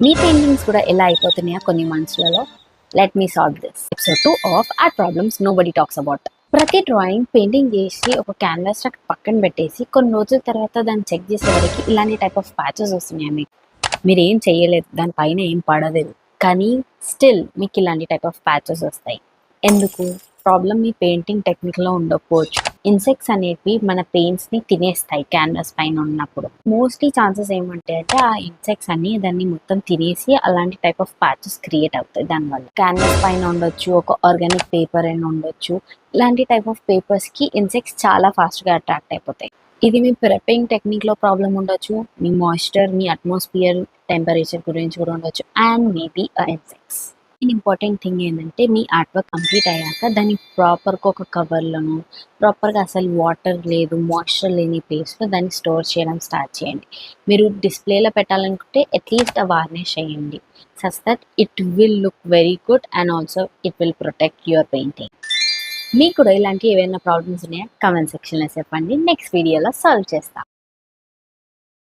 మీ paintings కూడా ఎలా అయిపోతున్నాయా కొన్ని మంత్స్లలో? Let me solve this. Episode 2 of our problems nobody talks about. ప్రతి డ్రాయింగ్ పెయింటింగ్ చేసి ఒక క్యాన్వాస్ పక్కన పెట్టేసి కొన్ని రోజుల తర్వాత దాన్ని చెక్ చేసేవారికి ఇలాంటి టైప్ ఆఫ్ ప్యాచెస్ వస్తున్నాయి. మీరు ఏం చేయలేదు, దానిపైన ఏం పడలేదు, కానీ స్టిల్ మీకు ఇలాంటి టైప్ ఆఫ్ ప్యాచెస్ వస్తాయి. ఎందుకు? ప్రాబ్లం మీ పెయింటింగ్ టెక్నిక్లో ఉండకపోవచ్చు. ఇన్సెక్ట్స్ అనేవి మన పెయింట్స్ని తినేస్తాయి క్యాన్వాస్ పైన ఉన్నప్పుడు. మోస్ట్లీ ఛాన్సెస్ ఏమంటే అంటే ఆ ఇన్సెక్ట్స్ అన్ని దాన్ని మొత్తం తినేసి అలాంటి టైప్ ఆఫ్ ప్యాచెస్ క్రియేట్ అవుతాయి. దానివల్ల క్యాన్వాస్ పైన ఉండొచ్చు, ఒక ఆర్గానిక్ పేపర్ అయినా ఉండొచ్చు. ఇలాంటి టైప్ ఆఫ్ పేపర్స్కి ఇన్సెక్ట్స్ చాలా ఫాస్ట్గా అట్రాక్ట్ అయిపోతాయి. ఇది మీ ప్రెప్పింగ్ టెక్నిక్లో ప్రాబ్లం ఉండొచ్చు, మీ మాయిశ్చర్, మీ అట్మాస్ఫియర్ టెంపరేచర్ గురించి కూడా ఉండొచ్చు, and maybe insects. Important thing ఏంటంటే మీ ఆర్ట్ వర్క్ కంప్లీట్ అయ్యాక దాన్ని ప్రాపర్గా ఒక కవర్లను, ప్రాపర్గా అసలు వాటర్ లేదు, మాయిశ్చర్ లేని ప్లేస్లో దాన్ని స్టోర్ చేయడం స్టార్ట్ చేయండి. మీరు డిస్ప్లేలో పెట్టాలనుకుంటే అట్లీస్ట్ వార్నిష్ చేయండి, such that it will look very good and also it will protect your painting. మీకు కూడా ఇలాంటి ఏవైనా ప్రాబ్లమ్స్ ఉన్నాయా? కామెంట్ సెక్షన్లో చెప్పండి, నెక్స్ట్ వీడియోలో సాల్వ్ చేస్తాం.